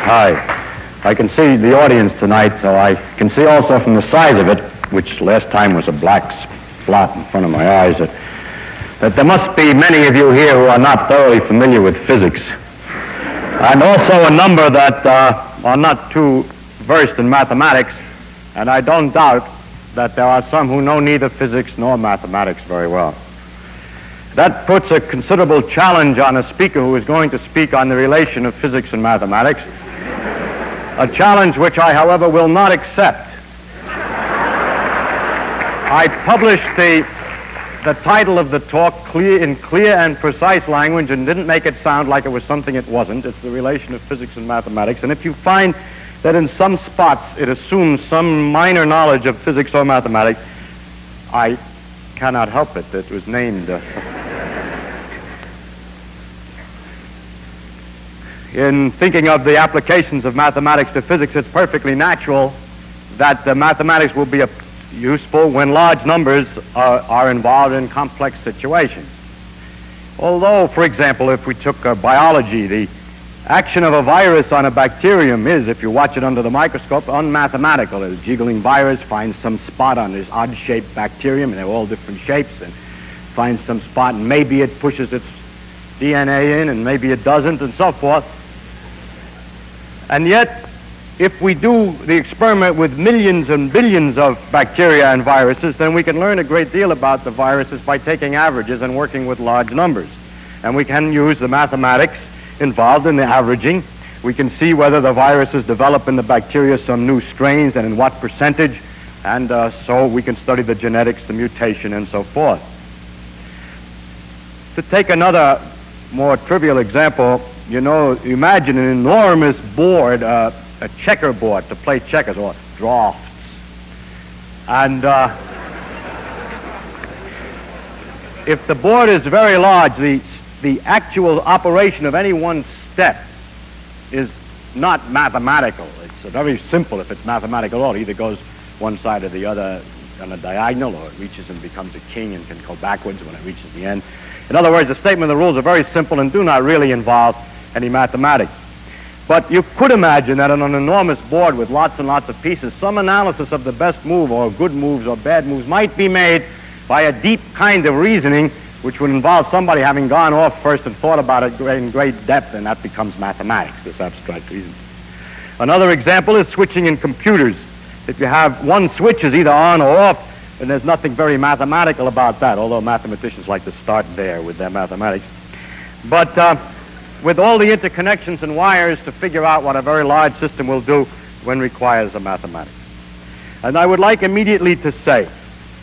Hi. I can see the audience tonight, so I can see also from the size of it, which last time was a black spot in front of my eyes, that there must be many of you here who are not thoroughly familiar with physics. And also a number that are not too versed in mathematics, and I don't doubt that there are some who know neither physics nor mathematics very well. That puts a considerable challenge on a speaker who is going to speak on the relation of physics and mathematics, a challenge which I, however, will not accept. I published the title of the talk in clear and precise language and didn't make it sound like it was something it wasn't. It's the relation of physics and mathematics. And if you find that in some spots it assumes some minor knowledge of physics or mathematics, I cannot help it. It was named... In thinking of the applications of mathematics to physics, it's perfectly natural that mathematics will be useful when large numbers are involved in complex situations. Although, for example, if we took biology, the action of a virus on a bacterium is, if you watch it under the microscope, unmathematical. A jiggling virus finds some spot on this odd-shaped bacterium, and they're all different shapes, and finds some spot, and maybe it pushes its DNA in, and maybe it doesn't, and so forth. And yet, if we do the experiment with millions and billions of bacteria and viruses, then we can learn a great deal about the viruses by taking averages and working with large numbers. And we can use the mathematics involved in the averaging. We can see whether the viruses develop in the bacteria some new strains and in what percentage, and so we can study the genetics, the mutation, and so forth. To take another more trivial example, you know, imagine an enormous board, a checkerboard to play checkers, or drafts. And if the board is very large, the actual operation of any one step is not mathematical. It's very simple if it's mathematical at all. It either goes one side or the other on a diagonal, or it reaches and becomes a king and can go backwards when it reaches the end. In other words, the statement of the rules are very simple and do not really involve any mathematics. But you could imagine that on an enormous board with lots and lots of pieces, some analysis of the best move or good moves or bad moves might be made by a deep kind of reasoning which would involve somebody having gone off first and thought about it in great depth, and that becomes mathematics, this abstract reason. Another example is switching in computers. If you have one switch is either on or off, and there's nothing very mathematical about that, although mathematicians like to start there with their mathematics. But with all the interconnections and wires to figure out what a very large system will do, one requires a mathematics. And I would like immediately to say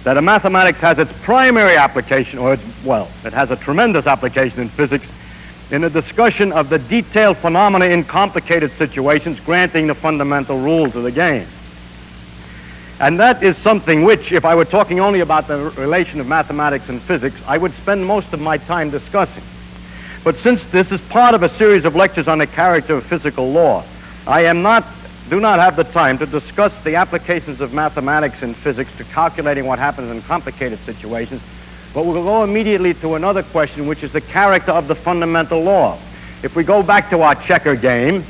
that a mathematics has its primary application, or it has a tremendous application in physics, in a discussion of the detailed phenomena in complicated situations, granting the fundamental rules of the game. And that is something which, if I were talking only about the relation of mathematics and physics, I would spend most of my time discussing. But since this is part of a series of lectures on the character of physical law, I do not have the time to discuss the applications of mathematics and physics to calculating what happens in complicated situations, but we'll go immediately to another question, which is the character of the fundamental law. If we go back to our checker game,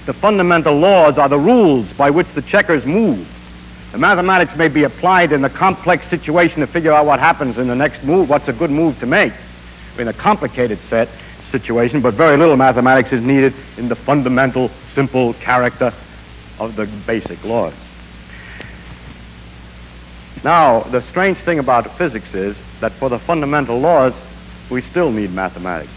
the fundamental laws are the rules by which the checkers move. The mathematics may be applied in a complex situation to figure out what happens in the next move, what's a good move to make, in a complicated situation, but very little mathematics is needed in the fundamental, simple character of the basic laws. Now, the strange thing about physics is that for the fundamental laws, we still need mathematics.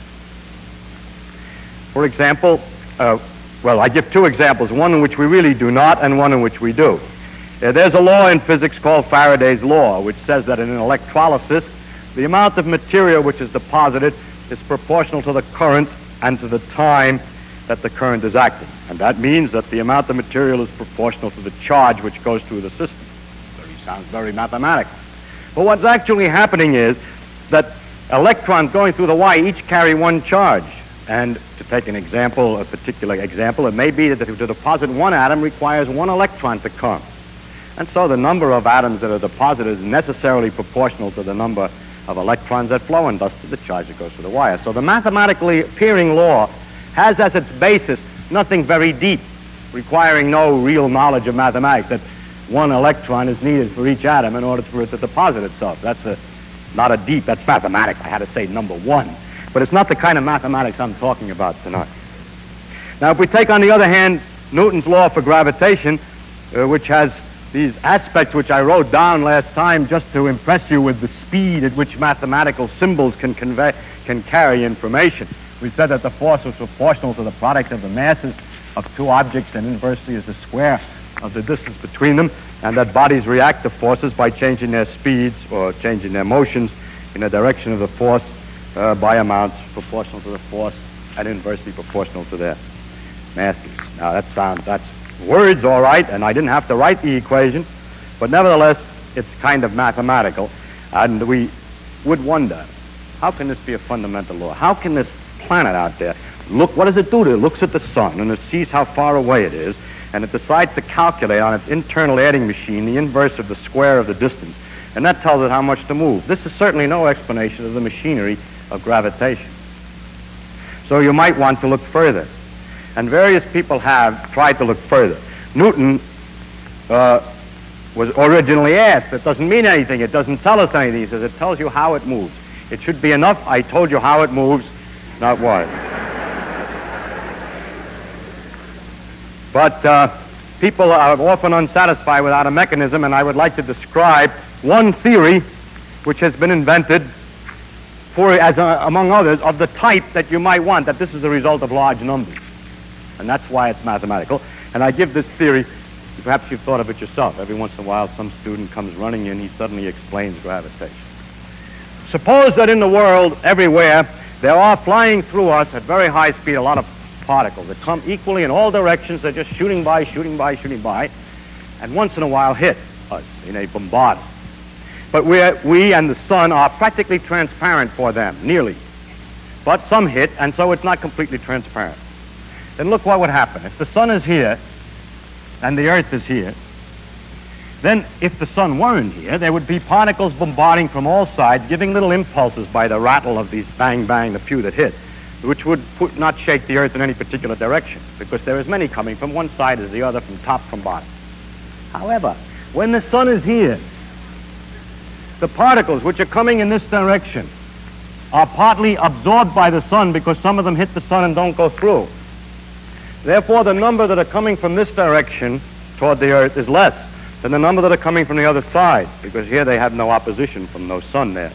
For example, I give two examples, one in which we really do not and one in which we do. There's a law in physics called Faraday's law, which says that in an electrolysis, the amount of material which is deposited is proportional to the current and to the time that the current is acting. And that means that the amount of material is proportional to the charge which goes through the system. Sounds very mathematical. But what's actually happening is that electrons going through the wire each carry one charge. And to take an example, a particular example, it may be that to deposit one atom requires one electron to come. And so the number of atoms that are deposited is necessarily proportional to the number of electrons that flow, and thus to the charge that goes through the wire. So the mathematically appearing law has as its basis nothing very deep. requiring no real knowledge of mathematics, that one electron is needed for each atom in order for it to deposit itself. That's that's mathematics. I had to say number one. But it's not the kind of mathematics I'm talking about tonight. Now, if we take, on the other hand, Newton's law for gravitation, which has these aspects which I wrote down last time just to impress you with the speed at which mathematical symbols can carry information. We said that the force was proportional to the product of the masses of two objects and inversely is the square of the distance between them, and that bodies react to forces by changing their speeds or changing their motions in the direction of the force by amounts proportional to the force and inversely proportional to their masses. Now that's words, all right, and I didn't have to write the equation, but nevertheless, it's kind of mathematical, and we would wonder, how can this be a fundamental law? How can this planet out there look, what does it do? It looks at the sun, and it sees how far away it is, and it decides to calculate on its internal adding machine the inverse of the square of the distance, and that tells it how much to move. This is certainly no explanation of the machinery of gravitation. So you might want to look further. And various people have tried to look further. Newton was originally asked, it doesn't mean anything, it doesn't tell us anything. He says, it tells you how it moves. It should be enough, I told you how it moves, not what. But people are often unsatisfied without a mechanism, and I would like to describe one theory which has been invented for, among others, of the type that you might want, that this is the result of large numbers. And that's why it's mathematical. And I give this theory, perhaps you've thought of it yourself. Every once in a while, some student comes running in, he suddenly explains gravitation. Suppose that in the world, everywhere, there are flying through us at very high speed a lot of particles that come equally in all directions. They're just shooting by, shooting by, shooting by, and once in a while hit us in a bombardment. But we and the sun are practically transparent for them, nearly. But some hit, and so it's not completely transparent. Then look what would happen. If the sun is here and the earth is here, then if the sun weren't here, there would be particles bombarding from all sides, giving little impulses by the rattle of these bang, bang, the few that hit, which would not shake the earth in any particular direction, because there is many coming from one side as the other, from top, from bottom. However, when the sun is here, the particles which are coming in this direction are partly absorbed by the sun because some of them hit the sun and don't go through. Therefore, the number that are coming from this direction toward the earth is less than the number that are coming from the other side, because here they have no opposition from no sun there.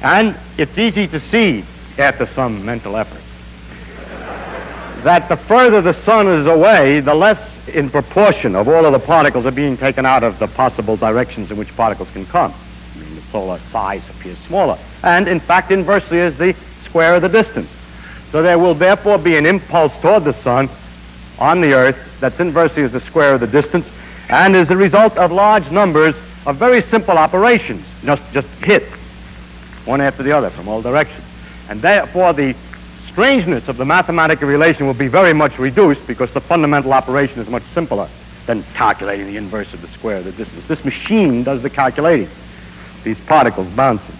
And it's easy to see, after some mental effort, that the further the sun is away, the less in proportion of all of the particles are being taken out of the possible directions in which particles can come. I mean, the solar size appears smaller. And, in fact, inversely is the square of the distance. So there will therefore be an impulse toward the sun on the earth that's inversely as the square of the distance, and is the result of large numbers of very simple operations, just hit one after the other from all directions. And therefore the strangeness of the mathematical relation will be very much reduced, because the fundamental operation is much simpler than calculating the inverse of the square of the distance. This machine does the calculating, these particles bouncing.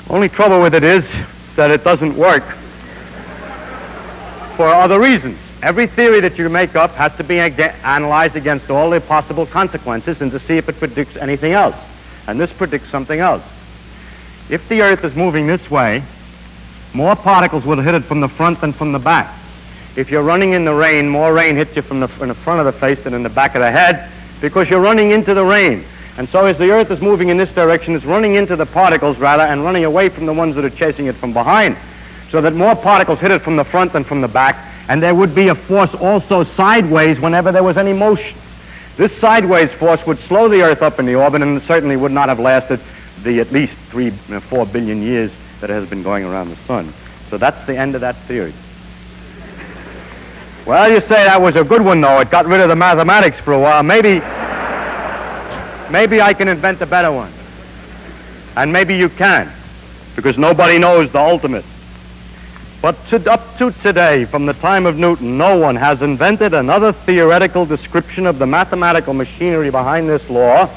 Only trouble with it is that it doesn't work for other reasons. Every theory that you make up has to be analyzed against all the possible consequences and to see if it predicts anything else. And this predicts something else. If the earth is moving this way, more particles will hit it from the front than from the back. If you're running in the rain, more rain hits you from in the front of the face than in the back of the head, because you're running into the rain. And so as the earth is moving in this direction, it's running into the particles, rather, and running away from the ones that are chasing it from behind, so that more particles hit it from the front than from the back, and there would be a force also sideways whenever there was any motion. This sideways force would slow the earth up in the orbit, and it certainly would not have lasted the at least 4 billion years that it has been going around the sun. So that's the end of that theory. Well, you say that was a good one, though. It got rid of the mathematics for a while. Maybe I can invent a better one. And maybe you can, because nobody knows the ultimate. But up to today, from the time of Newton, no one has invented another theoretical description of the mathematical machinery behind this law,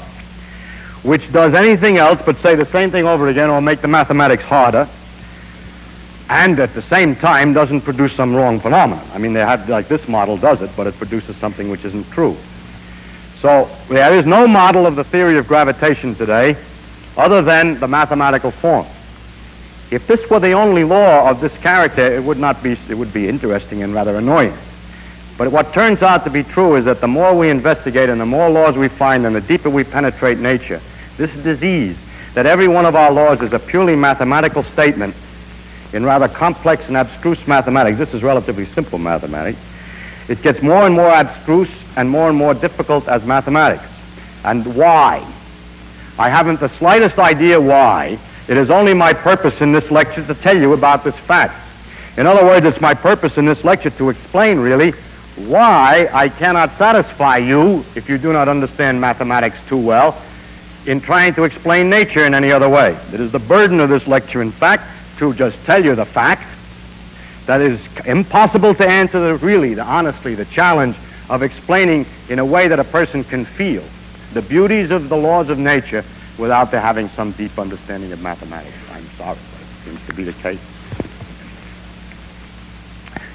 which does anything else but say the same thing over again or make the mathematics harder, and at the same time doesn't produce some wrong phenomenon. I mean, they have, like this model does it, but it produces something which isn't true. So there is no model of the theory of gravitation today other than the mathematical form. If this were the only law of this character, it would be interesting and rather annoying. But what turns out to be true is that the more we investigate and the more laws we find and the deeper we penetrate nature, this disease, that every one of our laws is a purely mathematical statement in rather complex and abstruse mathematics. This is relatively simple mathematics. It gets more and more abstruse and more difficult as mathematics. And why? I haven't the slightest idea why. It is only my purpose in this lecture to tell you about this fact. In other words, it's my purpose in this lecture to explain, really, why I cannot satisfy you, if you do not understand mathematics too well, in trying to explain nature in any other way. It is the burden of this lecture, in fact, to just tell you the fact that it is impossible to answer honestly, the challenge of explaining in a way that a person can feel the beauties of the laws of nature without their having some deep understanding of mathematics. I'm sorry, but it seems to be the case.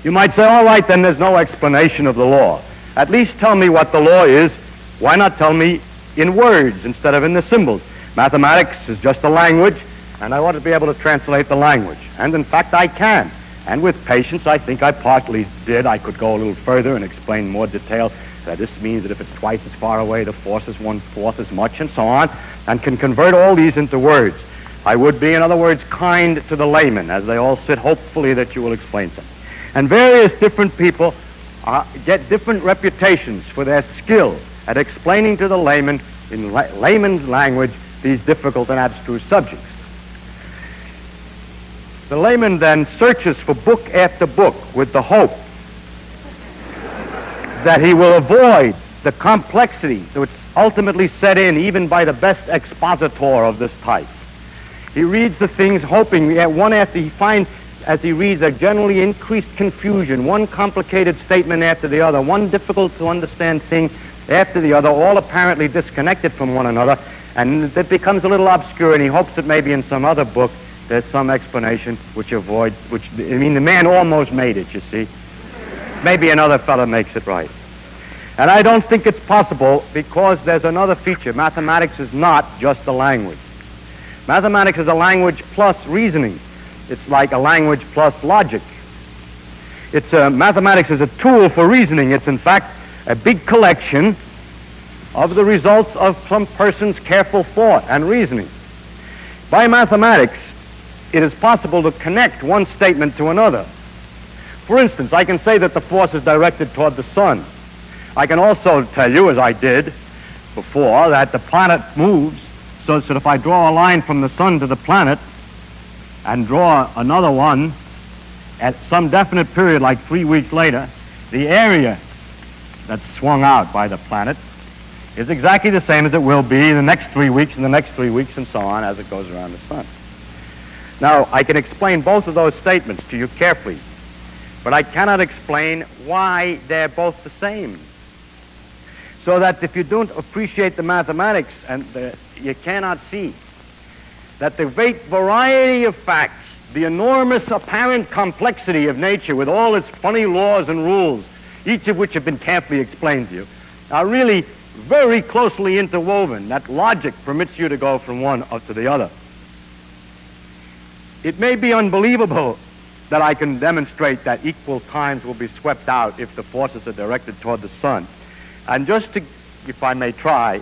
You might say, all right, then there's no explanation of the law. At least tell me what the law is. Why not tell me in words instead of in the symbols? Mathematics is just a language, and I ought to be able to translate the language. And in fact, I can. And with patience, I think I partly did. I could go a little further and explain more detail. That this means that if it's twice as far away, the force is 1/4 as much, and so on, and can convert all these into words. I would be, in other words, kind to the layman, as they all sit, hopefully that you will explain something. And various different people get different reputations for their skill at explaining to the layman, in layman's language, these difficult and abstruse subjects. The layman then searches for book after book with the hope that he will avoid the complexity which ultimately set in even by the best expositor of this type. He reads the things hoping that one after he finds, as he reads, a generally increased confusion, one complicated statement after the other, one difficult to understand thing after the other, all apparently disconnected from one another, and it becomes a little obscure, and he hopes that maybe in some other book there's some explanation the man almost made it, you see. Maybe another fellow makes it right. And I don't think it's possible because there's another feature. Mathematics is not just a language. Mathematics is a language plus reasoning. It's like a language plus logic. Mathematics is a tool for reasoning. It's in fact a big collection of the results of some person's careful thought and reasoning. By mathematics, it is possible to connect one statement to another. For instance, I can say that the force is directed toward the sun. I can also tell you, as I did before, that the planet moves so that if I draw a line from the sun to the planet and draw another one at some definite period, like 3 weeks later, the area that's swung out by the planet is exactly the same as it will be in the next 3 weeks and the next 3 weeks and so on as it goes around the sun. Now, I can explain both of those statements to you carefully, but I cannot explain why they're both the same. So that if you don't appreciate the mathematics, you cannot see that the great variety of facts, the enormous apparent complexity of nature with all its funny laws and rules, each of which have been carefully explained to you, are really very closely interwoven. That logic permits you to go from one up to the other. It may be unbelievable that I can demonstrate that equal times will be swept out if the forces are directed toward the sun. And just to, if I may try,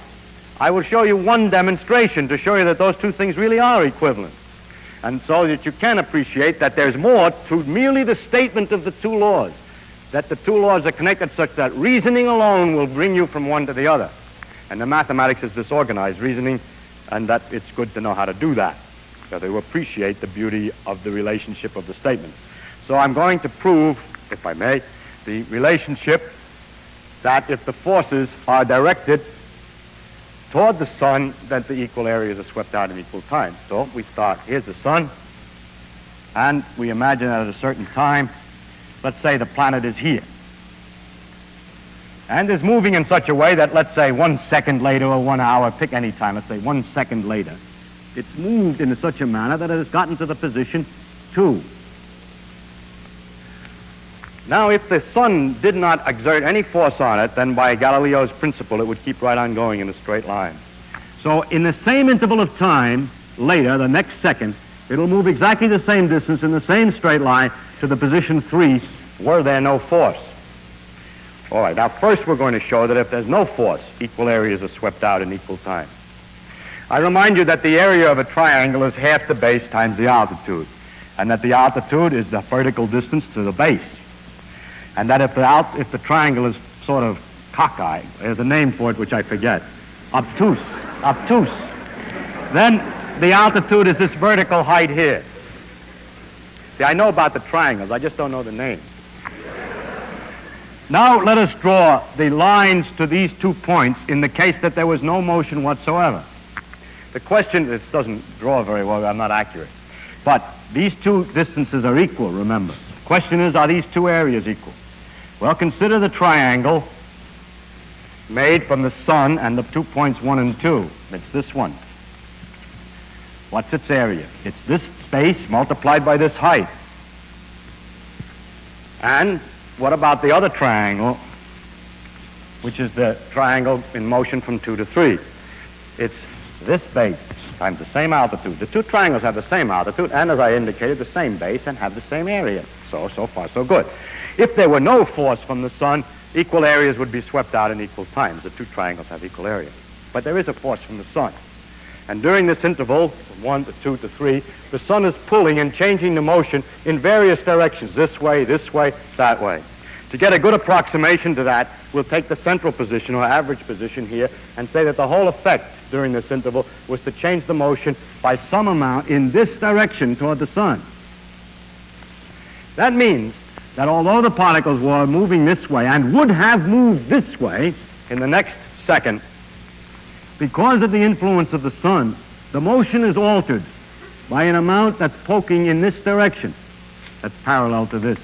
I will show you one demonstration to show you that those two things really are equivalent. And so that you can appreciate that there's more to merely the statement of the two laws, that the two laws are connected such that reasoning alone will bring you from one to the other. And the mathematics is disorganized reasoning, and that it's good to know how to do that, so to appreciate the beauty of the relationship of the statement. So I'm going to prove, if I may, the relationship that if the forces are directed toward the sun, that the equal areas are swept out in equal time. So we start, here's the sun, and we imagine that at a certain time, let's say the planet is here, and is moving in such a way that, let's say 1 second later or 1 hour, pick any time, let's say 1 second later, it's moved in such a manner that it has gotten to the position 2. Now, if the sun did not exert any force on it, then by Galileo's principle, it would keep right on going in a straight line. So in the same interval of time, later, the next second, it'll move exactly the same distance in the same straight line to the position 3, were there no force. All right, now first we're going to show that if there's no force, equal areas are swept out in equal time. I remind you that the area of a triangle is half the base times the altitude, and that the altitude is the vertical distance to the base. And that if the triangle is sort of cockeyed, there's a name for it which I forget, obtuse, then the altitude is this vertical height here. See, I know about the triangles, I just don't know the name. Now let us draw the lines to these 2 points in the case that there was no motion whatsoever. The question, this doesn't draw very well, I'm not accurate, but these 2 distances are equal, remember. The question is, are these 2 areas equal? Well, consider the triangle made from the sun and the 2 points 1 and 2. It's this one. What's its area? It's this space multiplied by this height. And what about the other triangle, which is the triangle in motion from 2 to 3? It's this base times the same altitude. The 2 triangles have the same altitude and, as I indicated, the same base and have the same area. So far, so good. If there were no force from the sun, equal areas would be swept out in equal times. The 2 triangles have equal area. But there is a force from the sun. And during this interval, from 1 to 2 to 3, the sun is pulling and changing the motion in various directions, this way, that way. To get a good approximation to that, we'll take the central position or average position here and say that the whole effect during this interval was to change the motion by some amount in this direction toward the sun. That means that although the particles were moving this way and would have moved this way in the next second, because of the influence of the sun, the motion is altered by an amount that's poking in this direction. That's parallel to this,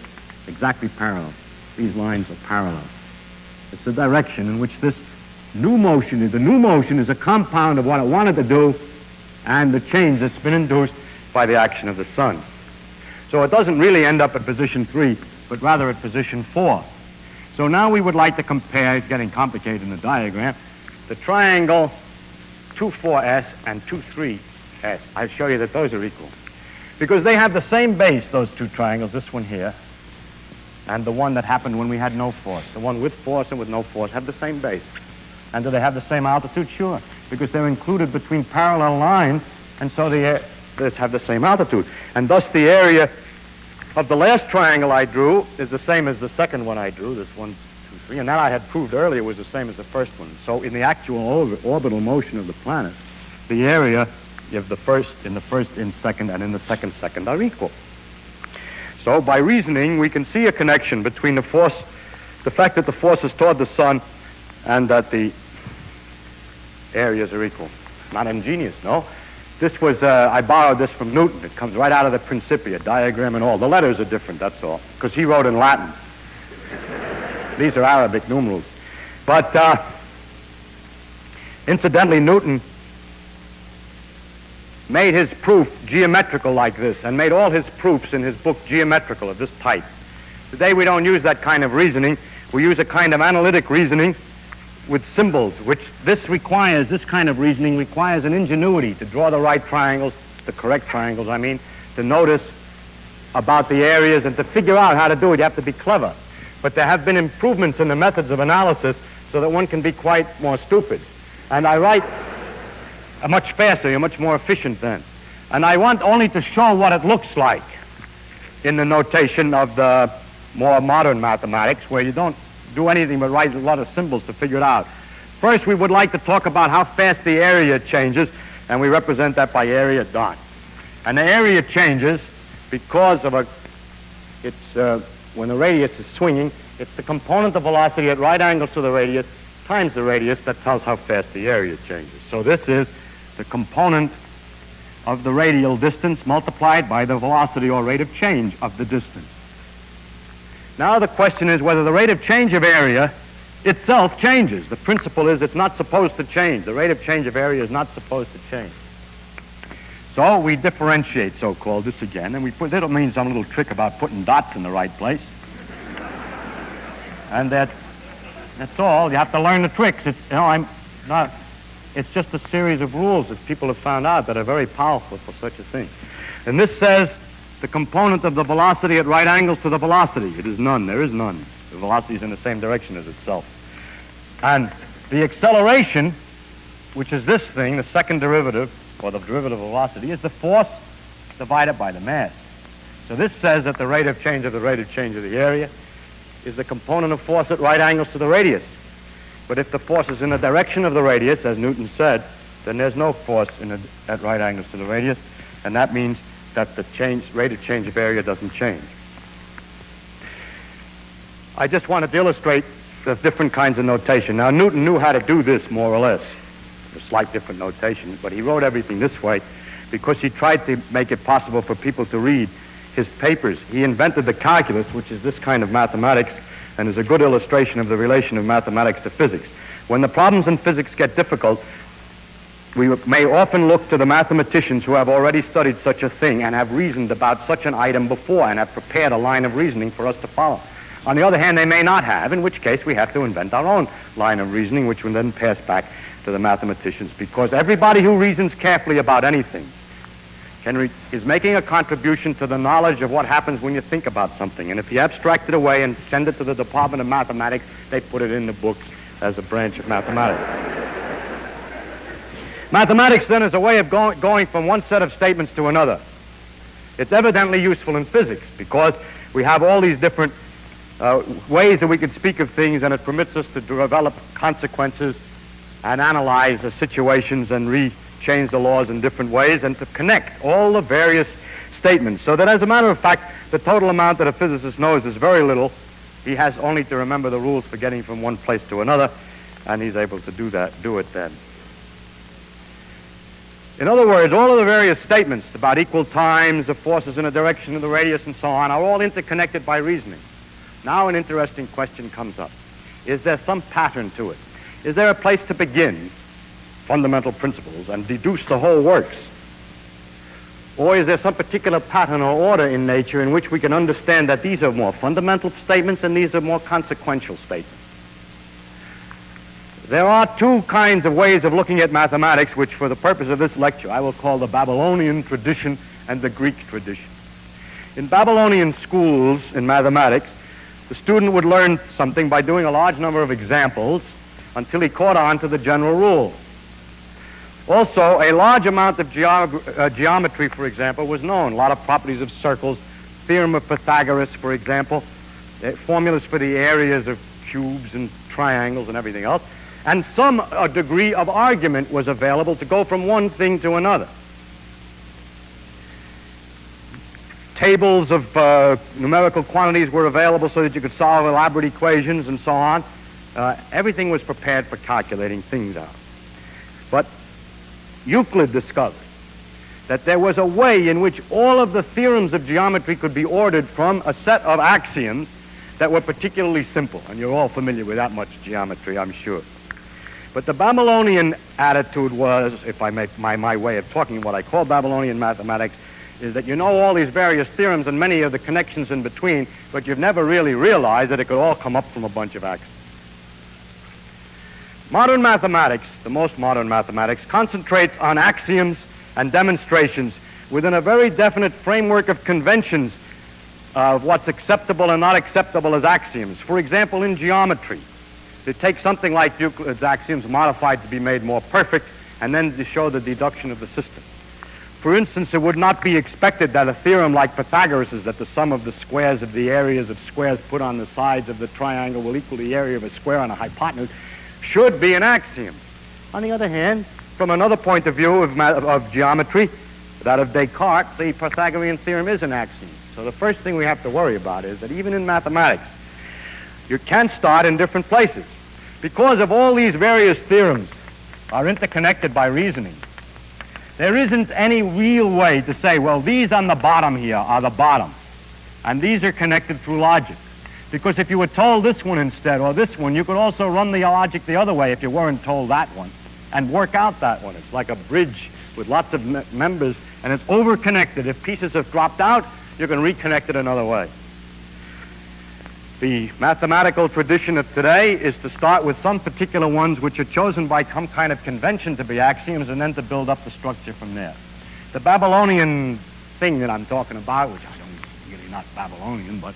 exactly parallel. These lines are parallel. It's the direction in which this new motion is. The new motion is a compound of what it wanted to do and the change that's been induced by the action of the sun. So it doesn't really end up at position 3, but rather at position 4. So now we would like to compare, it's getting complicated in the diagram, the triangle 2,4S and 2,3S. I'll show you that those are equal. Because they have the same base, those 2 triangles, this one here, and the one that happened when we had no force. The one with force and with no force have the same base. And do they have the same altitude? Sure, because they're included between parallel lines, and so they have the same altitude. And thus the area of the last triangle I drew is the same as the second one I drew, this 1, 2, 3, and that I had proved earlier was the same as the first one. So in the actual orbital motion of the planet, the area of the first, in second, and in the second are equal. So by reasoning, we can see a connection between the force, the fact that the force is toward the sun, and that the areas are equal. Not ingenious, no? This was, I borrowed this from Newton. It comes right out of the Principia, diagram and all. The letters are different, that's all, because he wrote in Latin. These are Arabic numerals. But incidentally, Newton made his proof geometrical like this, and made all his proofs in his book geometrical of this type. Today we don't use that kind of reasoning. We use a kind of analytic reasoning with symbols, which this kind of reasoning requires an ingenuity to draw the right triangles, the correct triangles, I mean, to notice about the areas and to figure out how to do it. You have to be clever. But there have been improvements in the methods of analysis so that one can be quite more stupid. And I write much faster, you're much more efficient then. And I want only to show what it looks like in the notation of the more modern mathematics, where you don't do anything but write a lot of symbols to figure it out. First, we would like to talk about how fast the area changes, and we represent that by area dot. And the area changes because of when the radius is swinging, it's the component of velocity at right angles to the radius times the radius that tells how fast the area changes. So this is the component of the radial distance multiplied by the velocity or rate of change of the distance. Now the question is whether the rate of change of area itself changes. The principle is it's not supposed to change. The rate of change of area is not supposed to change. So we differentiate, so-called, this again, and we put, that'll mean some little trick about putting dots in the right place. And that's all. You have to learn the tricks. It's just a series of rules that people have found out that are very powerful for such a thing. And this says the component of the velocity at right angles to the velocity. It is none. There is none. The velocity is in the same direction as itself. And the acceleration, which is this thing, the second derivative, or the derivative of velocity, is the force divided by the mass. So this says that the rate of change of the area is the component of force at right angles to the radius. But if the force is in the direction of the radius, as Newton said, then there's no force at right angles to the radius, and that means that the rate of change of area doesn't change. I just wanted to illustrate the different kinds of notation. Now, Newton knew how to do this, more or less, a slight different notation, but he wrote everything this way because he tried to make it possible for people to read his papers. He invented the calculus, which is this kind of mathematics, and is a good illustration of the relation of mathematics to physics. When the problems in physics get difficult, we may often look to the mathematicians who have already studied such a thing and have reasoned about such an item before and have prepared a line of reasoning for us to follow. On the other hand, they may not have, in which case we have to invent our own line of reasoning, which will then pass back to the mathematicians, because everybody who reasons carefully about anything is making a contribution to the knowledge of what happens when you think about something. And if you abstract it away and send it to the Department of Mathematics, they put it in the books as a branch of mathematics. Mathematics, then, is a way of going from one set of statements to another. It's evidently useful in physics because we have all these different ways that we can speak of things, and it permits us to develop consequences and analyze the situations and change the laws in different ways and to connect all the various statements. So that, as a matter of fact, the total amount that a physicist knows is very little. He has only to remember the rules for getting from one place to another, and he's able to do it then. In other words, all of the various statements about equal times, the forces in the direction of the radius, and so on, are all interconnected by reasoning. Now an interesting question comes up. Is there some pattern to it? Is there a place to begin fundamental principles and deduce the whole works? Or is there some particular pattern or order in nature in which we can understand that these are more fundamental statements and these are more consequential statements? There are two kinds of ways of looking at mathematics, which for the purpose of this lecture I will call the Babylonian tradition and the Greek tradition. In Babylonian schools in mathematics, the student would learn something by doing a large number of examples until he caught on to the general rule. Also, a large amount of geometry, for example, was known. A lot of properties of circles, theorem of Pythagoras, for example, formulas for the areas of cubes and triangles and everything else. And some degree of argument was available to go from one thing to another. Tables of numerical quantities were available so that you could solve elaborate equations and so on. Everything was prepared for calculating things out. But Euclid discovered that there was a way in which all of the theorems of geometry could be ordered from a set of axioms that were particularly simple. And you're all familiar with that much geometry, I'm sure. But the Babylonian attitude was, if I make my way of talking what I call Babylonian mathematics, is that you know all these various theorems and many of the connections in between, but you've never really realized that it could all come up from a bunch of axioms. Modern mathematics, the most modern mathematics, concentrates on axioms and demonstrations within a very definite framework of conventions of what's acceptable and not acceptable as axioms. For example, in geometry, to take something like Euclid's axioms modified to be made more perfect and then to show the deduction of the system. For instance, it would not be expected that a theorem like Pythagoras' that the sum of the squares of the areas of squares put on the sides of the triangle will equal the area of a square on a hypotenuse should be an axiom. On the other hand, from another point of view of geometry, that of Descartes, the Pythagorean theorem is an axiom. So the first thing we have to worry about is that even in mathematics, you can start in different places. Because of all these various theorems are interconnected by reasoning, there isn't any real way to say, well, these on the bottom here are the bottom, and these are connected through logic. Because if you were told this one instead, or this one, you could also run the logic the other way if you weren't told that one, and work out that one. It's like a bridge with lots of members, and it's over-connected. If pieces have dropped out, you can reconnect it another way. The mathematical tradition of today is to start with some particular ones which are chosen by some kind of convention to be axioms and then to build up the structure from there. The Babylonian thing that I'm talking about, which I don't really not Babylonian, but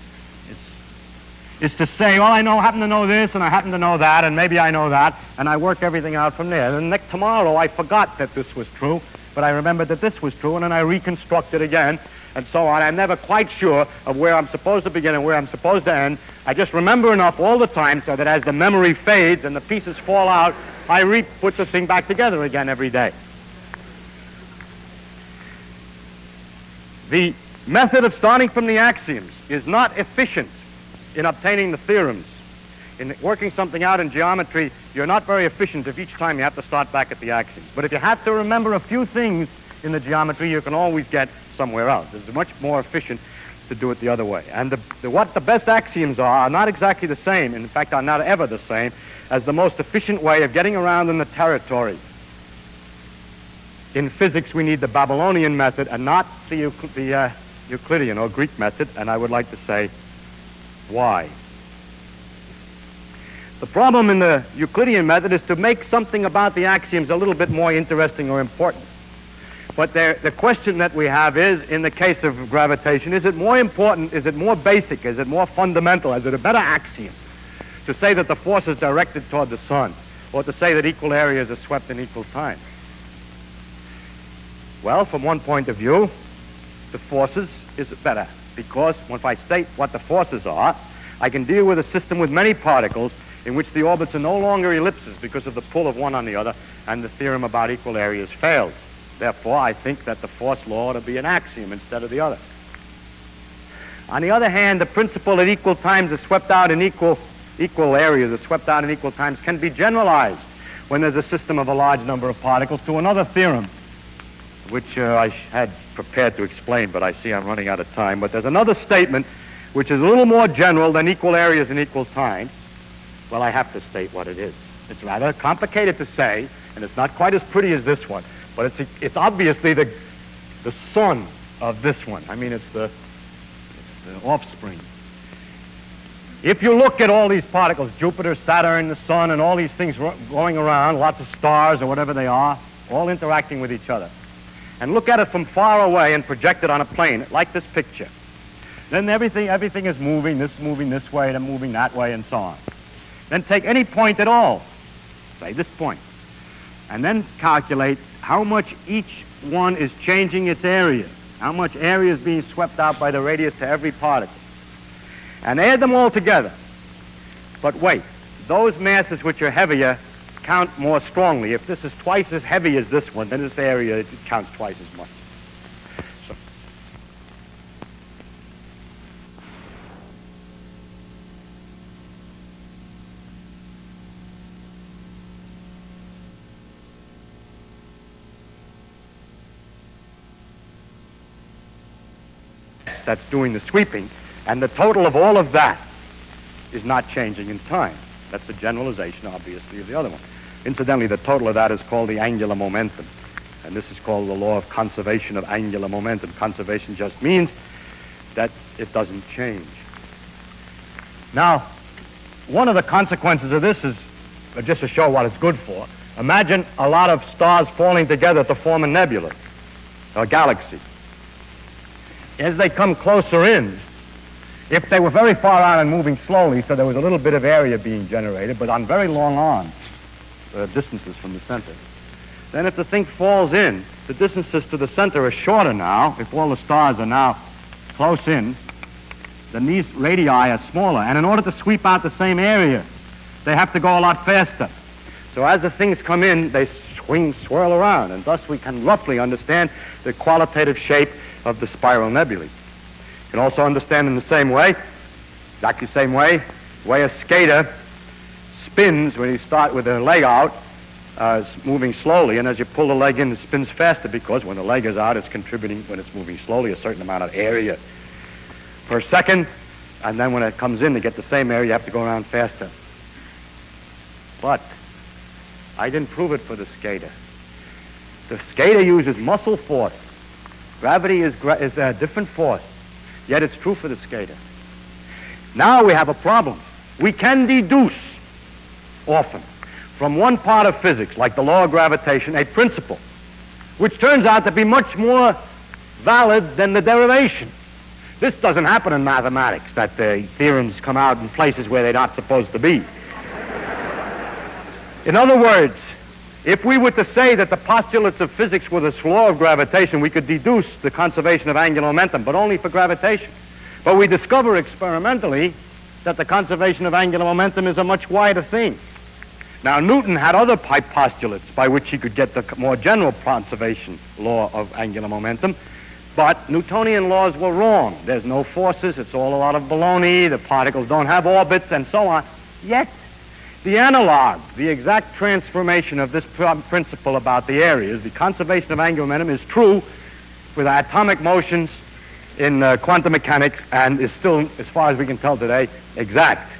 is to say, well, happen to know this, and I happen to know that, and maybe I know that, and I work everything out from there. And tomorrow I forgot that this was true, but I remembered that this was true, and then I reconstruct it again, and so on. I'm never quite sure of where I'm supposed to begin and where I'm supposed to end. I just remember enough all the time so that as the memory fades and the pieces fall out, I put the thing back together again every day. The method of starting from the axioms is not efficient in obtaining the theorems. In working something out in geometry, you're not very efficient if each time you have to start back at the axioms. But if you have to remember a few things in the geometry, you can always get somewhere else. It's much more efficient to do it the other way. And what the best axioms are not exactly the same, in fact are not ever the same, as the most efficient way of getting around in the territory. In physics, we need the Babylonian method and not the Euclidean or Greek method, and I would like to say why. The problem in the Euclidean method is to make something about the axioms a little bit more interesting or important. But the question that we have is, in the case of gravitation, is it more important, is it more basic, is it more fundamental, is it a better axiom to say that the force is directed toward the sun, or to say that equal areas are swept in equal time? Well, from one point of view, the forces is better, because if I state what the forces are, I can deal with a system with many particles in which the orbits are no longer ellipses because of the pull of one on the other, and the theorem about equal areas fails. Therefore, I think that the force law ought to be an axiom instead of the other. On the other hand, the principle that equal times are swept out in equal areas are swept out in equal times can be generalized when there's a system of a large number of particles to another theorem, which I had prepared to explain, but I see I'm running out of time. But there's another statement which is a little more general than equal areas in equal times. Well, I have to state what it is. It's rather complicated to say, and it's not quite as pretty as this one, but it's obviously the son of this one. I mean, it's the offspring. If you look at all these particles, Jupiter, Saturn, the sun, and all these things going around, lots of stars or whatever they are, all interacting with each other, and look at it from far away and project it on a plane, like this picture, then everything is moving this way, and moving that way, and so on. Then take any point at all, say this point, and then calculate how much each one is changing its area, how much area is being swept out by the radius to every particle, and add them all together. But wait, those masses which are heavier count more strongly. If this is twice as heavy as this one, then this area, it counts twice as much. So, that's doing the sweeping, and the total of all of that is not changing in time. That's the generalization, obviously, of the other one. Incidentally, the total of that is called the angular momentum, and this is called the law of conservation of angular momentum. Conservation just means that it doesn't change. Now, one of the consequences of this is, just to show what it's good for, imagine a lot of stars falling together to form a nebula, a galaxy. As they come closer in, if they were very far out and moving slowly, so there was a little bit of area being generated, but on very long arms, distances from the center, then if the thing falls in, the distances to the center are shorter now. If all the stars are now close in, then these radii are smaller. And in order to sweep out the same area, they have to go a lot faster. So as the things come in, they swirl around, and thus we can roughly understand the qualitative shape of the spiral nebulae. You can also understand in the same way, exactly the same way a skater spins when you start with the leg out, moving slowly, and as you pull the leg in, it spins faster, because when the leg is out, it's contributing, when it's moving slowly, a certain amount of area per second, and then when it comes in to get the same area, you have to go around faster. But I didn't prove it for the skater. The skater uses muscle force. Gravity is a different force, yet it's true for the skater. Now we have a problem. We can deduce, often, from one part of physics, like the law of gravitation, a principle, which turns out to be much more valid than the derivation. This doesn't happen in mathematics, that the theorems come out in places where they're not supposed to be. In other words, if we were to say that the postulates of physics were this law of gravitation, we could deduce the conservation of angular momentum, but only for gravitation. But we discover experimentally that the conservation of angular momentum is a much wider thing. Now, Newton had other postulates by which he could get the more general conservation law of angular momentum, but Newtonian laws were wrong. There's no forces, it's all a lot of baloney, the particles don't have orbits, and so on. Yet, the analog, the exact transformation of this principle about the areas, the conservation of angular momentum, is true with atomic motions in quantum mechanics and is still, as far as we can tell today, exact.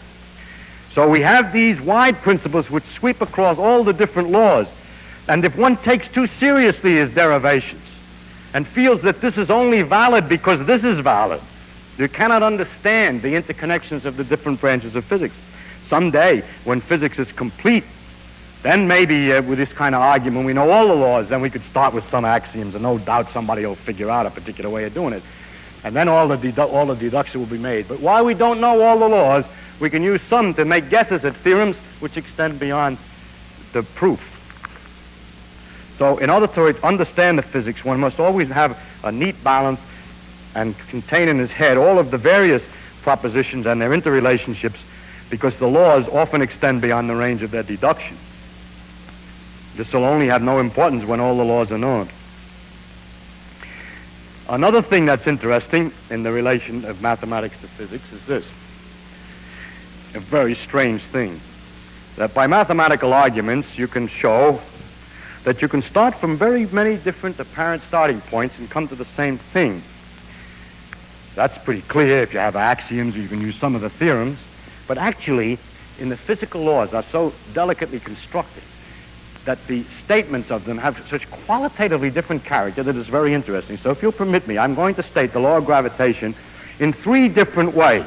So we have these wide principles which sweep across all the different laws. And if one takes too seriously his derivations and feels that this is only valid because this is valid, you cannot understand the interconnections of the different branches of physics. Someday, when physics is complete, then maybe with this kind of argument, we know all the laws, then we could start with some axioms, and no doubt somebody will figure out a particular way of doing it. And then all the deduction will be made. But while we don't know all the laws, we can use some to make guesses at theorems which extend beyond the proof. So in order to understand the physics, one must always have a neat balance and contain in his head all of the various propositions and their interrelationships, because the laws often extend beyond the range of their deductions. This will only have no importance when all the laws are known. Another thing that's interesting in the relation of mathematics to physics is this. A very strange thing, that by mathematical arguments you can show that you can start from very many different apparent starting points and come to the same thing. That's pretty clear. If you have axioms, you can use some of the theorems. But actually, in the physical laws are so delicately constructed that the statements of them have such qualitatively different character that it's very interesting. So if you'll permit me, I'm going to state the law of gravitation in 3 different ways,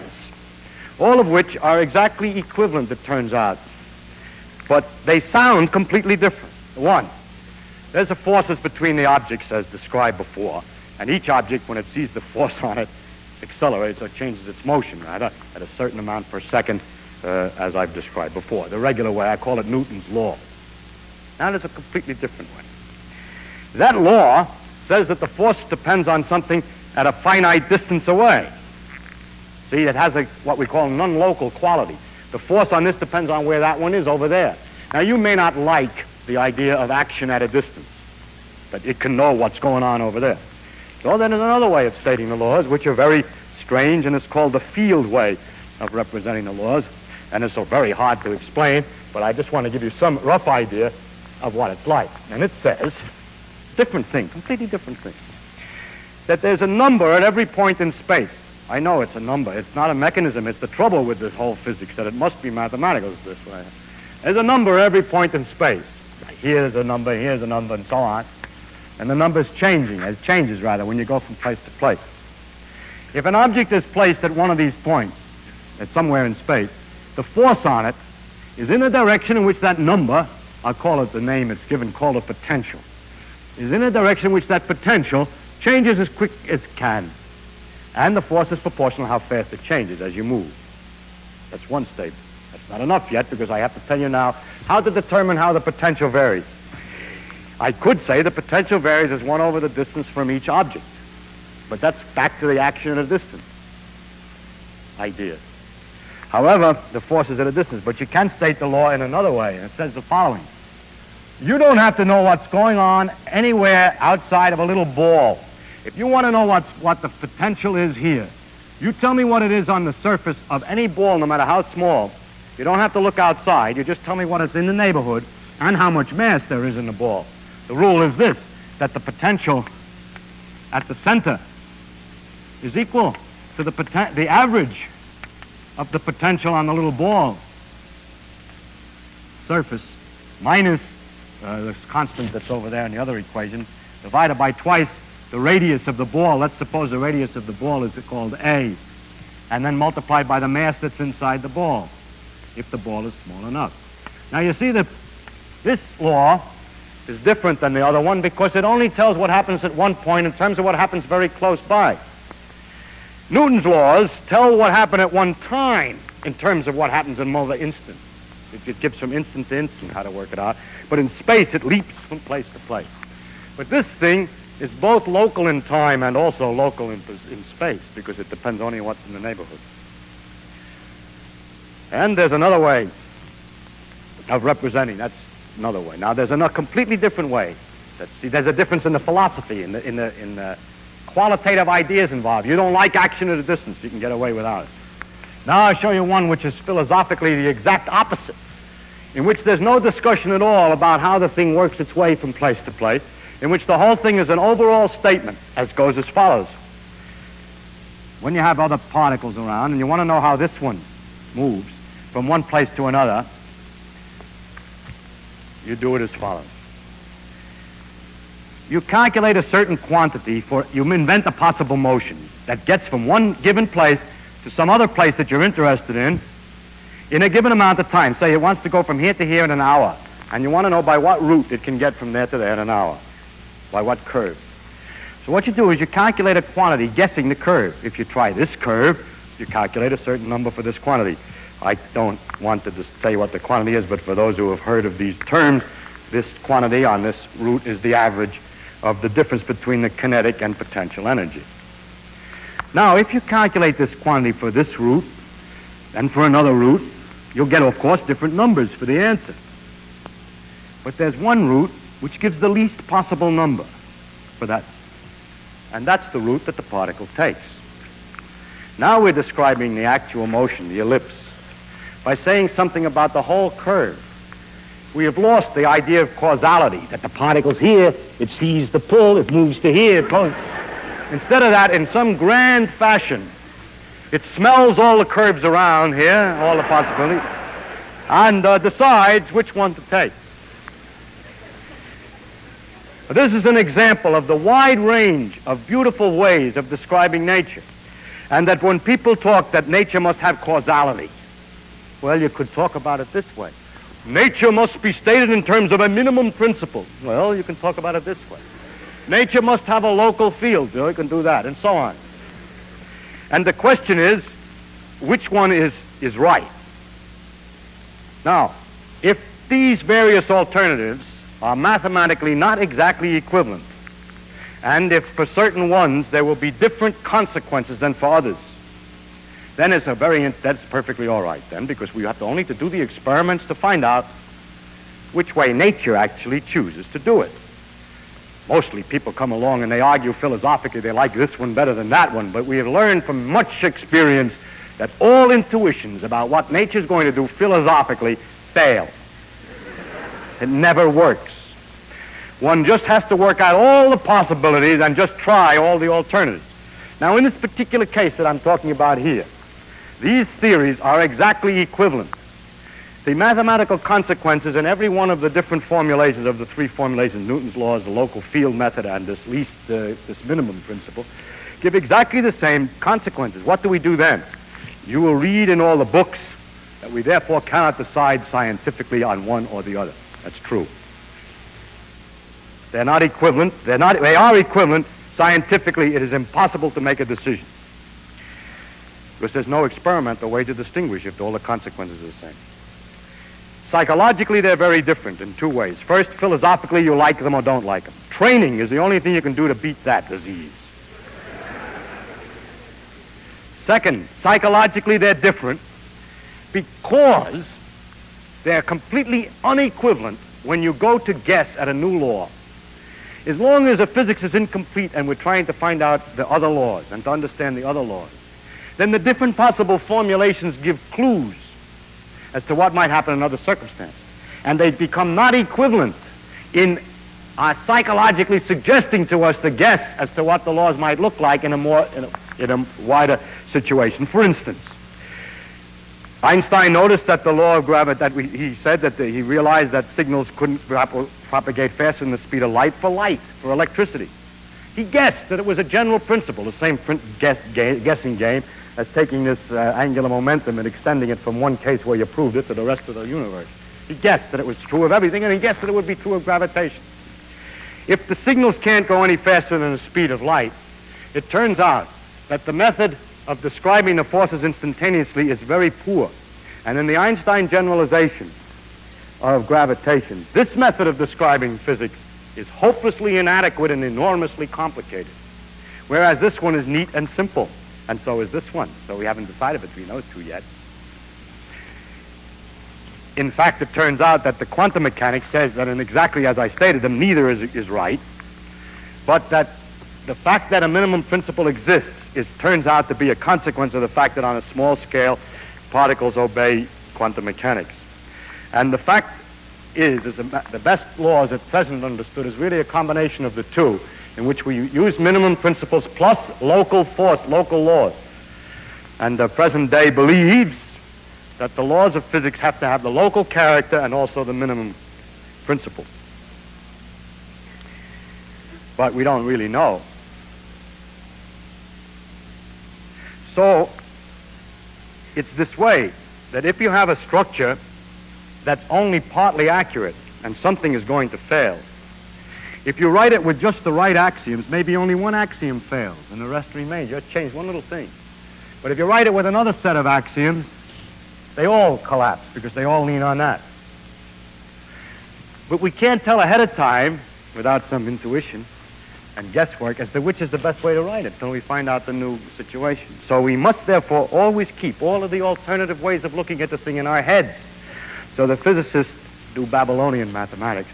all of which are exactly equivalent, it turns out. But they sound completely different. 1, there's a forces between the objects as described before, and each object, when it sees the force on it, accelerates or changes its motion, rather, at a certain amount per second, as I've described before. The regular way, I call it Newton's law. Now there's a completely different way. That law says that the force depends on something at a finite distance away. See, it has what we call non-local quality. The force on this depends on where that one is over there. Now, you may not like the idea of action at a distance, but it can know what's going on over there. So then there's another way of stating the laws, which are very strange, and it's called the field way of representing the laws. And it's so very hard to explain, but I just want to give you some rough idea of what it's like. And it says, different thing, completely different thing, that there's a number at every point in space. I know it's a number. It's not a mechanism. It's the trouble with this whole physics, that it must be mathematical this way. There's a number at every point in space. Here's a number, and so on. And the number's changing. It changes, rather, when you go from place to place. If an object is placed at one of these points, at somewhere in space, the force on it is in the direction in which that number, I'll call it the name it's given, called a potential, is in a direction in which that potential changes as quick as it can. And the force is proportional to how fast it changes as you move. That's one statement. That's not enough yet, because I have to tell you now how to determine how the potential varies. I could say the potential varies as 1 over the distance from each object. But that's back to the action at a distance idea. However, the force is at a distance. But you can state the law in another way, and it says the following. You don't have to know what's going on anywhere outside of a little ball. If you want to know what the potential is here, you tell me what it is on the surface of any ball, no matter how small. You don't have to look outside. You just tell me what is in the neighborhood and how much mass there is in the ball. The rule is this, that the potential at the center is equal to the average of the potential on the little ball surface minus this constant that's over there in the other equation, divided by twice the radius of the ball. Let's suppose the radius of the ball is called A. and then multiplied by the mass that's inside the ball, if the ball is small enough. Now you see that this law is different than the other one because it only tells what happens at one point in terms of what happens very close by. Newton's laws tell what happened at one time in terms of what happens in another instant. It gives from instant to instant how to work it out. But in space, it leaps from place to place. But this thing is both local in time and also local in space because it depends only on what's in the neighborhood. And there's another way of representing. That's another way. Now, there's a completely different way. See, there's a difference in the philosophy, in the qualitative ideas involved. You don't like action at a distance. You can get away without it. Now I'll show you one which is philosophically the exact opposite, in which there's no discussion at all about how the thing works its way from place to place, in which the whole thing is an overall statement, as goes as follows. When you have other particles around and you want to know how this one moves from one place to another, you do it as follows. You calculate a certain quantity you invent a possible motion that gets from one given place to some other place that you're interested in a given amount of time. Say it wants to go from here to here in an hour, and you want to know by what route it can get from there to there in an hour, by what curve. So what you do is you calculate a quantity guessing the curve. If you try this curve, you calculate a certain number for this quantity. I don't want to just say what the quantity is, but for those who have heard of these terms, this quantity on this route is the average of the difference between the kinetic and potential energy. Now, if you calculate this quantity for this route and for another route, you'll get, of course, different numbers for the answer. But there's one route which gives the least possible number for that, and that's the route that the particle takes. Now we're describing the actual motion, the ellipse, by saying something about the whole curve. We have lost the idea of causality, that the particle's here, it sees the pull, it moves to here, it pulls. Instead of that, in some grand fashion, it smells all the curves around here, all the possibilities, and decides which one to take. This is an example of the wide range of beautiful ways of describing nature, and that when people talk that nature must have causality, well, you could talk about it this way. Nature must be stated in terms of a minimum principle. Well, you can talk about it this way. Nature must have a local field. You can do that, and so on. And the question is, which one is right? Now, if these various alternatives are mathematically not exactly equivalent, and if for certain ones there will be different consequences than for others, then that's perfectly all right then, because we have only to do the experiments to find out which way nature actually chooses to do it. Mostly people come along and they argue philosophically they like this one better than that one, but we have learned from much experience that all intuitions about what nature's going to do philosophically fail. It never works. One just has to work out all the possibilities and just try all the alternatives. Now, in this particular case that I'm talking about here, these theories are exactly equivalent. The mathematical consequences in every one of the different formulations of the three formulations, Newton's laws, the local field method, and this minimum principle, give exactly the same consequences. What do we do then? You will read in all the books that we therefore cannot decide scientifically on one or the other. That's true. They're not equivalent. They are equivalent. Scientifically, it is impossible to make a decision, because there's no experimental way to distinguish if all the consequences are the same. Psychologically, they're very different in two ways. First, philosophically, you like them or don't like them. Training is the only thing you can do to beat that disease. Second, psychologically, they're different because they're completely unequivalent when you go to guess at a new law. As long as a physics is incomplete and we're trying to find out the other laws and to understand the other laws, then the different possible formulations give clues as to what might happen in other circumstances. And they become not equivalent in psychologically suggesting to us the guess as to what the laws might look like in a wider situation. For instance, Einstein noticed that the law of gravity, he said that he realized that signals couldn't propagate faster than the speed of light, for electricity. He guessed that it was a general principle, the same guessing game as taking this angular momentum and extending it from one case where you proved it to the rest of the universe. He guessed that it was true of everything, and he guessed that it would be true of gravitation. If the signals can't go any faster than the speed of light, it turns out that the method of describing the forces instantaneously is very poor. And in the Einstein generalization of gravitation, this method of describing physics is hopelessly inadequate and enormously complicated, whereas this one is neat and simple, and so is this one. So we haven't decided between those two yet. In fact, it turns out that the quantum mechanics says that, and exactly as I stated them, neither is right, but that the fact that a minimum principle exists turns out to be a consequence of the fact that on a small scale, particles obey quantum mechanics. And the fact is the best laws at present understood is really a combination of the two, in which we use minimum principles plus local force, local laws. And the present day believes that the laws of physics have to have the local character and also the minimum principle. But we don't really know. So it's this way, that if you have a structure that's only partly accurate and something is going to fail, if you write it with just the right axioms, maybe only one axiom fails and the rest remains. You have to change one little thing. But if you write it with another set of axioms, they all collapse because they all lean on that. But we can't tell ahead of time, without some intuition and guesswork, as to which is the best way to write it until we find out the new situation. So we must therefore always keep all of the alternative ways of looking at the thing in our heads. So the physicists do Babylonian mathematics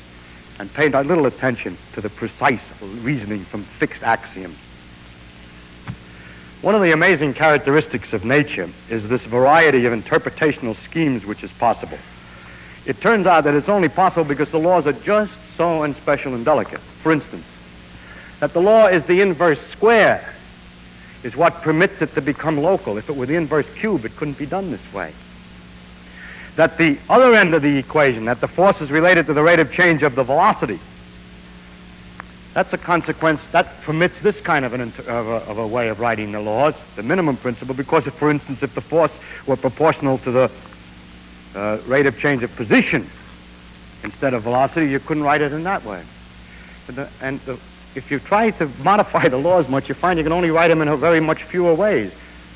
and pay little attention to the precise reasoning from fixed axioms. One of the amazing characteristics of nature is this variety of interpretational schemes which is possible. It turns out that it's only possible because the laws are just so and special and delicate. For instance, that the law is the inverse square is what permits it to become local. If it were the inverse cube, it couldn't be done this way. That the other end of the equation, that the force is related to the rate of change of the velocity, that's a consequence that permits this kind of a way of writing the laws, the minimum principle, because if, for instance, if the force were proportional to the rate of change of position instead of velocity, you couldn't write it in that way. If you try to modify the laws much, you find you can only write them in a very much fewer ways.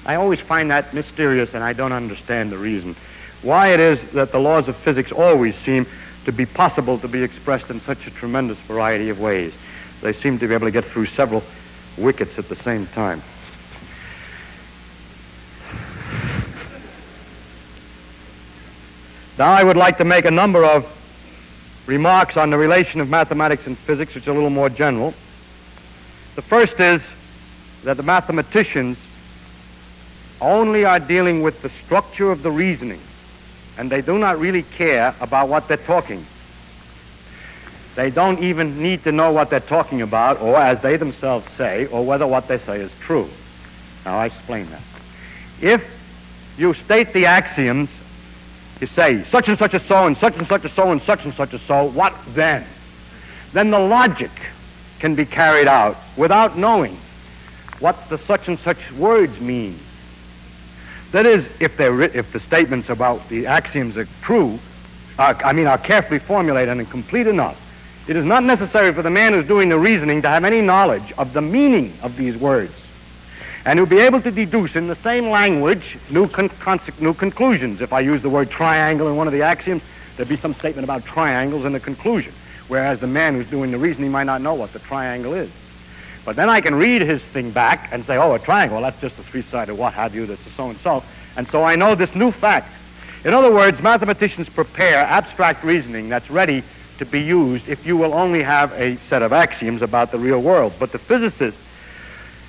I always find that mysterious, and I don't understand the reason why it is that the laws of physics always seem to be possible to be expressed in such a tremendous variety of ways. They seem to be able to get through several wickets at the same time. Now I would like to make a number of remarks on the relation of mathematics and physics, which are a little more general. The first is that the mathematicians only are dealing with the structure of the reasoning, and they do not really care about what they're talking. They don't even need to know what they're talking about, or as they themselves say, or whether what they say is true. Now I explain that. If you state the axioms, you say such and such is so, and such and such is so, and such is so, what then? Then the logic can be carried out without knowing what the such and such words mean. That is, if the statements about the axioms are true, are carefully formulated and complete enough, it is not necessary for the man who's doing the reasoning to have any knowledge of the meaning of these words, and he'll be able to deduce in the same language new conclusions. If I use the word triangle in one of the axioms, there'd be some statement about triangles in the conclusion, whereas the man who's doing the reasoning might not know what the triangle is. But then I can read his thing back and say, oh, a triangle, that's just a three-sided what have you, that's a so-and-so. And so I know this new fact. In other words, mathematicians prepare abstract reasoning that's ready to be used if you will only have a set of axioms about the real world. But the physicist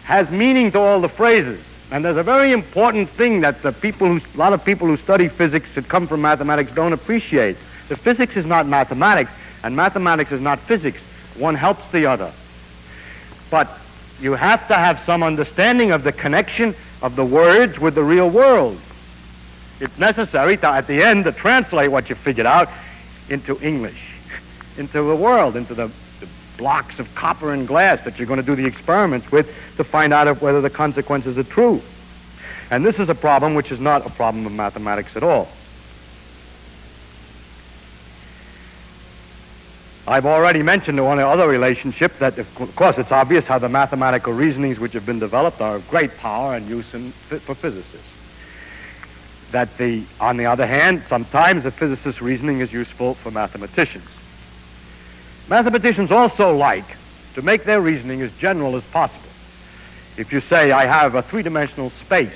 has meaning to all the phrases. And there's a very important thing that a lot of people who study physics that come from mathematics don't appreciate. The physics is not mathematics, and mathematics is not physics. One helps the other. But you have to have some understanding of the connection of the words with the real world. It's necessary to, at the end, to translate what you figured out into English, into the world, into the blocks of copper and glass that you're going to do the experiments with to find out whether the consequences are true. And this is a problem which is not a problem of mathematics at all. I've already mentioned one other relationship that, of course, it's obvious how the mathematical reasonings which have been developed are of great power and use for physicists. That on the other hand, sometimes the physicist's reasoning is useful for mathematicians. Mathematicians also like to make their reasoning as general as possible. If you say, I have a three-dimensional space,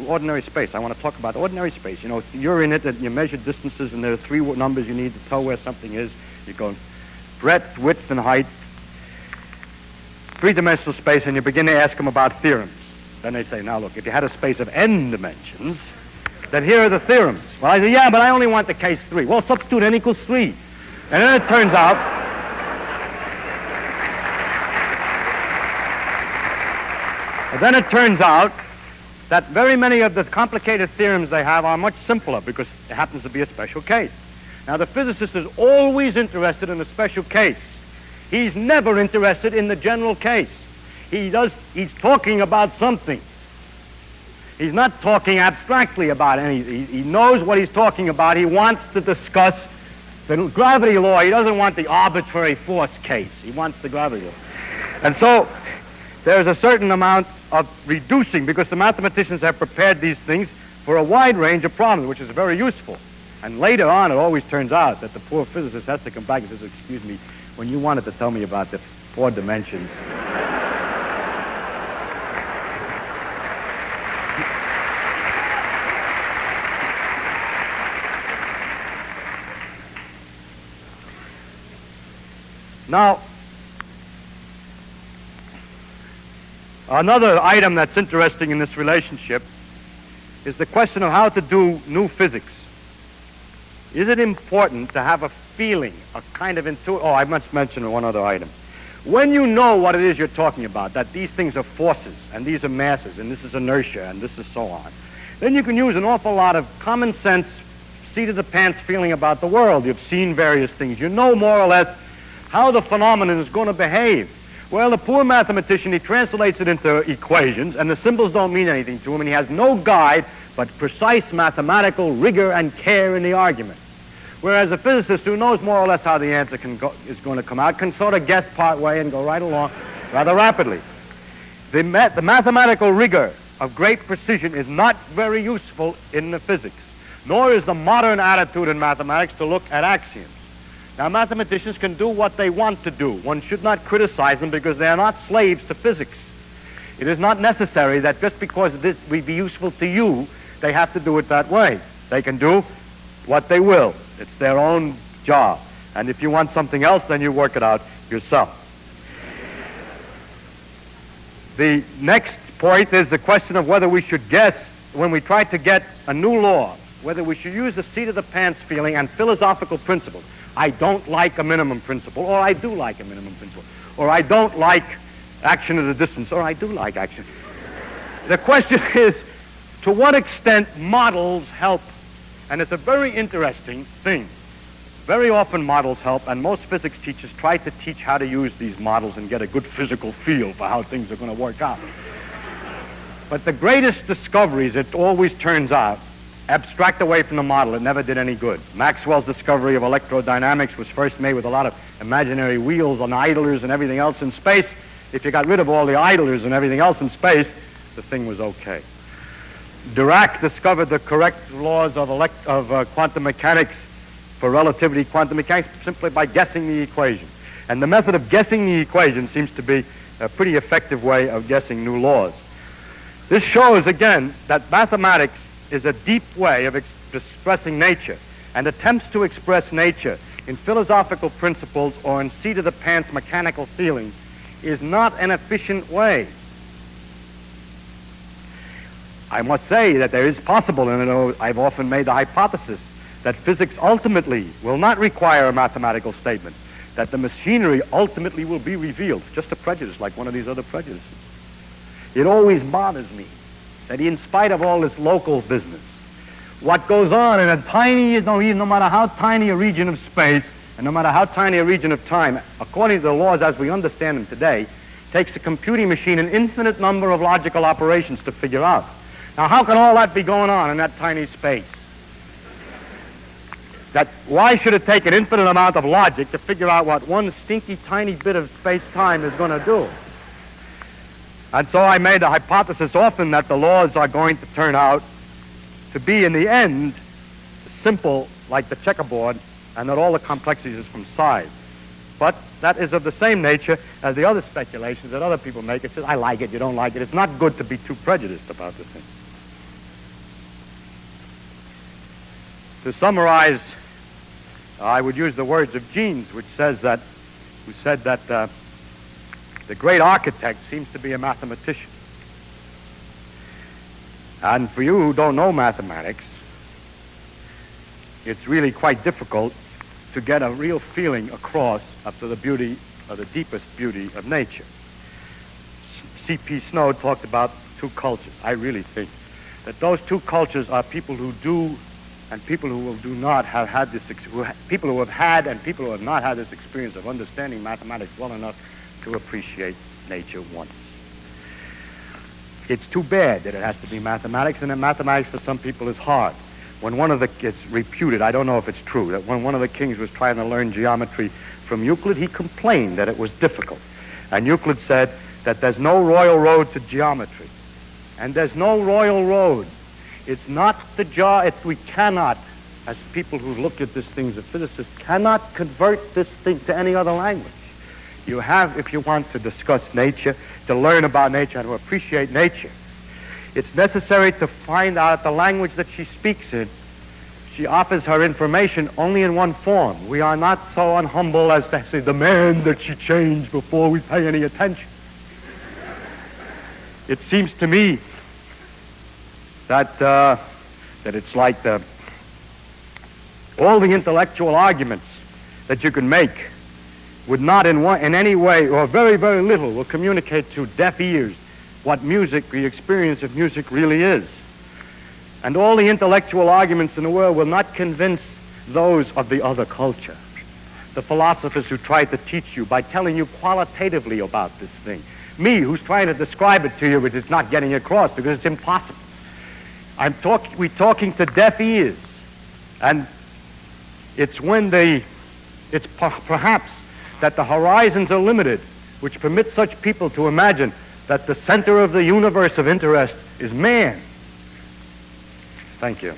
ordinary space, I want to talk about ordinary space. You know, you're in it and you measure distances and there are three numbers you need to tell where something is. You go breadth, width, and height, three-dimensional space, and you begin to ask them about theorems. Then they say, now look, if you had a space of n dimensions, then here are the theorems. Well, I say, yeah, but I only want the case 3. Well, substitute n equals 3. And then it turns out that very many of the complicated theorems they have are much simpler because it happens to be a special case. Now, the physicist is always interested in a special case. He's never interested in the general case. He's talking about something. He's not talking abstractly about anything. He knows what he's talking about. He wants to discuss the gravity law. He doesn't want the arbitrary force case. He wants the gravity law. And so there's a certain amount of reducing because the mathematicians have prepared these things for a wide range of problems, which is very useful. And later on, it always turns out that the poor physicist has to come back and says, excuse me, when you wanted to tell me about the 4 dimensions. Now, another item that's interesting in this relationship is the question of how to do new physics. Is it important to have a feeling, a kind of intuition? Oh, I must mention one other item. When you know what it is you're talking about, that these things are forces, and these are masses, and this is inertia, and this is so on, then you can use an awful lot of common sense, seat-of-the-pants feeling about the world. You've seen various things. You know more or less how the phenomenon is going to behave. Well, the poor mathematician, he translates it into equations, and the symbols don't mean anything to him, and he has no guide but precise mathematical rigor and care in the argument. Whereas a physicist who knows more or less how the answer is going to come out can sort of guess part way and go right along rather rapidly. The mathematical rigor of great precision is not very useful in the physics, nor is the modern attitude in mathematics to look at axioms. Now, mathematicians can do what they want to do. One should not criticize them because they are not slaves to physics. It is not necessary that just because this will be useful to you, they have to do it that way. They can do what they will. It's their own job. And if you want something else, then you work it out yourself. The next point is the question of whether we should guess, when we try to get a new law, whether we should use the seat-of-the-pants feeling and philosophical principles. I don't like a minimum principle, or I do like a minimum principle, or I don't like action at a distance, or I do like action. The question is, to what extent models help? And it's a very interesting thing. Very often models help, and most physics teachers try to teach how to use these models and get a good physical feel for how things are going to work out. But the greatest discoveries, it always turns out, abstract away from the model. It never did any good. Maxwell's discovery of electrodynamics was first made with a lot of imaginary wheels and idlers and everything else in space. If you got rid of all the idlers and everything else in space, the thing was okay. Dirac discovered the correct laws of quantum mechanics for relativity quantum mechanics simply by guessing the equation. And the method of guessing the equation seems to be a pretty effective way of guessing new laws. This shows, again, that mathematics is a deep way of expressing nature, and attempts to express nature in philosophical principles or in seat-of-the-pants mechanical feelings is not an efficient way. I must say that there is possible, and I've often made the hypothesis that physics ultimately will not require a mathematical statement, that the machinery ultimately will be revealed, just a prejudice like one of these other prejudices. It always bothers me that in spite of all this local business, what goes on in a tiny, no matter how tiny a region of space, and no matter how tiny a region of time, according to the laws as we understand them today, takes a computing machine an infinite number of logical operations to figure out. Now, how can all that be going on in that tiny space? Why should it take an infinite amount of logic to figure out what one stinky tiny bit of space-time is going to do? And so I made the hypothesis often that the laws are going to turn out to be, in the end, simple like the checkerboard, and that all the complexity is from size. But that is of the same nature as the other speculations that other people make. It says, I like it, you don't like it. It's not good to be too prejudiced about the thing. To summarize, I would use the words of Jeans, who said that the great architect seems to be a mathematician. And for you who don't know mathematics, it's really quite difficult to get a real feeling across up to the beauty, or the deepest beauty of nature. C.P. Snow talked about two cultures. I really think that those two cultures are people who do and people who do not have had this, people who have had and people who have not had this experience of understanding mathematics well enough to appreciate nature once. It's too bad that it has to be mathematics, and that mathematics for some people is hard. When one of the, it's reputed, I don't know if it's true, that when one of the kings was trying to learn geometry from Euclid, he complained that it was difficult. And Euclid said that there's no royal road to geometry. And there's no royal road. It's not the we cannot, as people who look at this thing as a physicist, cannot convert this thing to any other language. You have, if you want to discuss nature, to learn about nature and to appreciate nature, it's necessary to find out the language that she speaks in. She offers her information only in one form. We are not so unhumble as to say, demand that she change before we pay any attention. It seems to me that it's like all the intellectual arguments that you can make would not in any way, or very, very little, will communicate to deaf ears what music, the experience of music really is. And all the intellectual arguments in the world will not convince those of the other culture. The philosophers who try to teach you by telling you qualitatively about this thing. Me, who's trying to describe it to you, but it's not getting across because it's impossible. We're talking to deaf ears. And it's when it's perhaps that the horizons are limited, which permit such people to imagine that the center of the universe of interest is man. Thank you.